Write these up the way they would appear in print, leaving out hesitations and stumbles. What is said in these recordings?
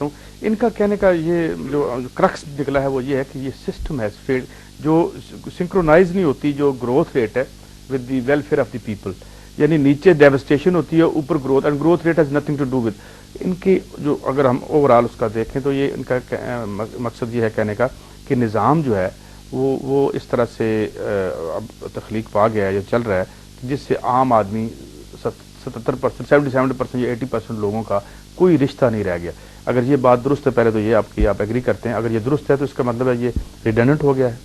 چاہتا ہوں. ان کا کہنے کا یہ جو کرکس نکلا ہے وہ یہ ہے کہ یہ سسٹم ہیز فیلڈ, جو سنکرونائز نہیں ہوتی جو گروتھ ریٹ ہے with the welfare of the people. یعنی نیچے ڈیوسٹیشن ہوتی ہے, اوپر growth, and growth rate has nothing to do with ان کی. جو اگر ہم اوور آل اس کا دیکھیں تو یہ ان کا مقصد یہ ہے کہنے کا کہ نظام جو ہے وہ اس طرح سے اب تخلیق پا گیا ہے, جو چل رہا ہے, جس سے عام آدمی 77%, 77% یا 80% لوگوں کا کوئی رشتہ نہیں رہ گیا. اگر یہ بات درست ہے, پہلے تو یہ آپ ایگری کرتے ہیں, اگر یہ درست ہے تو اس کا مطلب ہے یہ ریڈنڈنٹ ہو گیا ہے.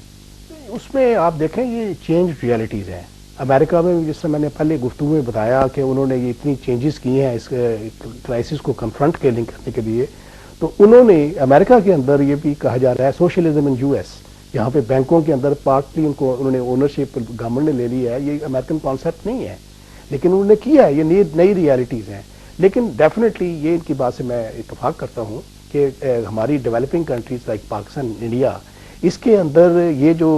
اس میں آپ دیکھیں یہ چینج ریالٹیز ہیں. امریکہ میں جس سے میں نے پہلے گفتگو میں بتایا کہ انہوں نے یہ اتنی چینجز کی ہیں اس کرائسس کو کنفرنٹ کرنے کے لیے, تو انہوں نے امریکہ کے اندر یہ بھی کہا جا رہا ہے سوشلزم ان US, یہاں پہ بینکوں کے اندر پارٹلی انہوں نے اونرشپ گورنمنٹ نے لے لی ہے. یہ امریکن کانسیپٹ نہیں ہے لیکن انہوں نے کیا ہے, یہ نئی ریالٹیز ہیں. لیکن ڈیفینیٹلی یہ ان کی بات سے میں اتفاق کرتا ہوں کہ ہماری developing countries like Pakistan, India, اس کے اندر یہ جو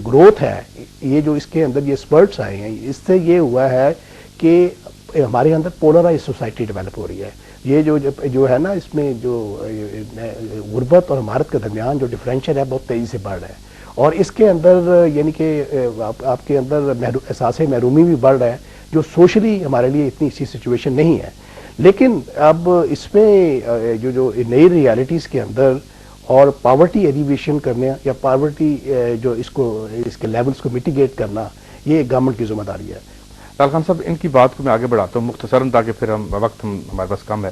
گروتھ ہے, یہ جو اس کے اندر یہ سپرٹس آئے ہیں, اس سے یہ ہوا ہے کہ ہمارے اندر پولرائز سوسائٹی ڈیولپ ہو رہی ہے. یہ جو ہے نا, اس میں جو غربت اور ہمارت کے درمیان جو ڈفرینشیل ہے بہت تیزی سے بڑھ رہا ہے, اور اس کے اندر یعنی کہ آپ کے اندر احساس محرومی بھی بڑھ رہا ہے, جو سوشلی ہمارے لیے اتنی اچھی سچویشن نہیں ہے. لیکن اب اس میں جو نئی ریالٹیز کے اندر اور پاورٹی ایلیویشن کرنے یا پاورٹی جو اس کے لیولز کو میٹیگیٹ کرنا, یہ گورنمنٹ کی ذمہ داری ہے. لال خان صاحب, ان کی بات کو میں آگے بڑھاتا ہوں مختصراً تاکہ پھر ہمارے پاس کم ہے.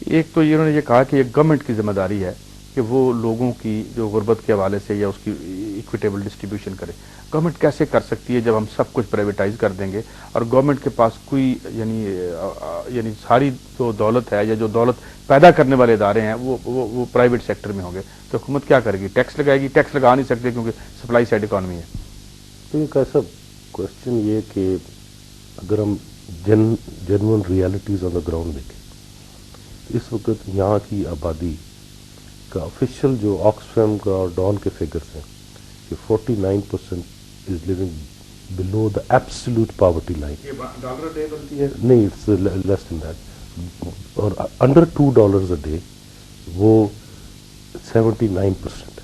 ایک تو انہوں نے یہ کہا کہ یہ گورنمنٹ کی ذمہ داری ہے کہ وہ لوگوں کی جو غربت کے حوالے سے یا اس کی ایکویٹیبل ڈسٹریبیوشن کرے. گورنمنٹ کیسے کر سکتی ہے جب ہم سب کچھ پرائیویٹائز کر دیں گے اور گورنمنٹ کے پاس کوئی یعنی ساری جو دولت ہے یا جو دولت پیدا کرنے والے ادارے ہیں وہ پرائیویٹ سیکٹر میں ہوں گے, تو حکومت کیا کرے گی؟ ٹیکس لگائے گی؟ ٹیکس لگا نہیں سکتے کیونکہ سپلائی سائڈ اکانومی ہے. تو کیسا کوشچن یہ کہ اگر ہم جنون ریالٹیز آن دا گراؤنڈ دیکھیں, اس وقت یہاں کی آبادی کا آفیشیل جو آکسفیم کا اور ڈان کے فگرز ہیں کہ 49% is living below the absolute poverty line. Dollar day بنتی ہے؟ نہیں, اٹس لیس دین دیٹ. اور انڈر $2 اے ڈے وہ 79%.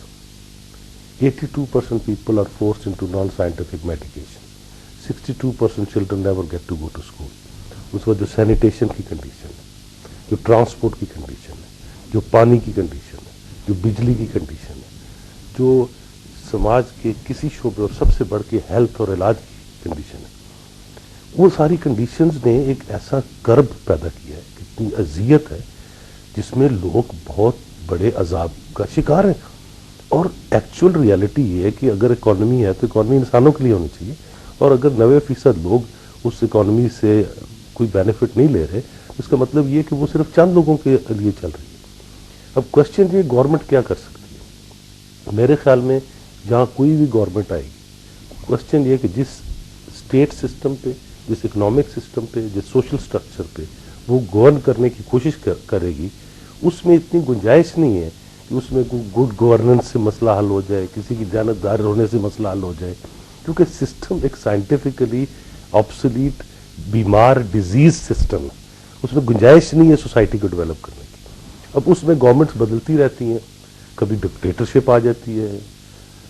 82% people are forced into non-scientific medication. 62% children never get to go to school. اس وقت جو سینیٹیشن کی کنڈیشن ہے, جو ٹرانسپورٹ کی کنڈیشن ہے, جو پانی کی کنڈیشن ہے, جو بجلی کی کنڈیشن ہے, جو سماج کے کسی شعبے اور سب سے بڑھ کے ہیلتھ اور علاج کی کنڈیشن ہے, وہ ساری کنڈیشنز نے ایک ایسا کرب پیدا کیا ہے, اتنی اذیت ہے جس میں لوگ بہت بڑے عذاب کا شکار ہیں. اور ایکچوئل ریالٹی یہ ہے کہ اگر اکانومی ہے تو اکانومی انسانوں کے لیے ہونی چاہیے, اور اگر 90% لوگ اس اکانومی سے کوئی بینیفٹ نہیں لے رہے, اس کا مطلب یہ کہ وہ صرف چند لوگوں کے لیے چل رہی ہے. اب کوشچن یہ گورنمنٹ کیا کر سکتی ہے؟ میرے خیال میں جہاں کوئی بھی گورنمنٹ آئے گی, کوشچن یہ کہ جس اسٹیٹ سسٹم پہ, جس اکنامک سسٹم پہ, جس سوشل سٹرکچر پہ وہ گورن کرنے کی کوشش کرے گی, اس میں اتنی گنجائش نہیں ہے کہ اس میں گڈ گورننس سے مسئلہ حل ہو جائے, کسی کی جانبدار ہونے سے مسئلہ حل ہو جائے, کیونکہ سسٹم ایک سائنٹیفکلی آبسلیٹ بیمار ڈیزیز سسٹم ہے, اس میں گنجائش نہیں ہے سوسائٹی کو ڈیولپ کرنے کی. اب اس میں گورنمنٹس بدلتی رہتی ہیں, کبھی ڈکٹیٹرشپ آ جاتی ہے,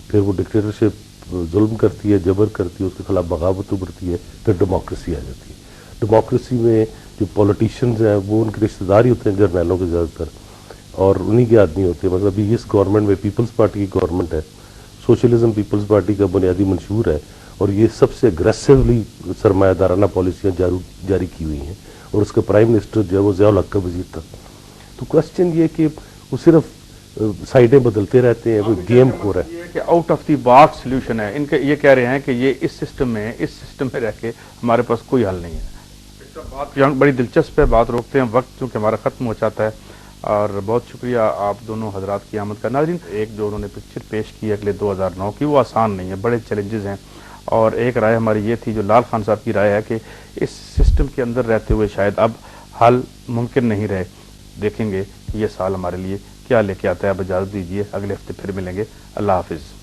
پھر وہ ڈکٹیٹرشپ ظلم کرتی ہے, جبر کرتی ہے, اس کے خلاف بغاوت ابھرتی ہے, پھر ڈیموکریسی آ جاتی ہے. ڈیموکریسی میں جو پولیٹیشینز ہیں وہ ان کے رشتہ دار ہی ہوتے ہیں جرنیلوں کے زیادہ تر, اور انہی کے آدمی ہوتے ہیں. مطلب ابھی اس گورنمنٹ میں پیپلز پارٹی کی گورنمنٹ ہے, سوشلزم پیپلز پارٹی کا بنیادی منشور ہے, اور یہ سب سے اگریسولی سرمایہ دارانہ پالیسیاں جاری کی ہوئی ہیں, اور اس کا پرائم منسٹر جو ہے وہ ضیاء الحق کا وزیر تھا. تو کوشچن یہ کہ وہ صرف سائڈیں بدلتے رہتے ہیں, وہ گیم ہو رہا ہے کہ out of the box solution ہے. ان کے یہ کہہ رہے ہیں کہ یہ اس سسٹم میں رہ کے ہمارے پاس کوئی حل نہیں ہے. بات بڑی دلچسپ ہے, بات روکتے ہیں, وقت چونکہ ہمارا ختم ہو جاتا ہے. اور بہت شکریہ آپ دونوں حضرات کی آمد کا. ناظرین, ایک جو انہوں نے پکچر پیش کی اگلے 2009 کی, وہ آسان نہیں ہے, بڑے چیلنجز ہیں. اور ایک رائے ہماری یہ تھی, جو لال خان صاحب کی رائے ہے کہ اس سسٹم کے اندر رہتے ہوئے شاید اب حل ممکن نہیں رہے. دیکھیں گے یہ سال ہمارے لیے کیا لے کے آتا ہے. اب اجازت دیجیے, اگلے ہفتے پھر ملیں گے. اللہ حافظ.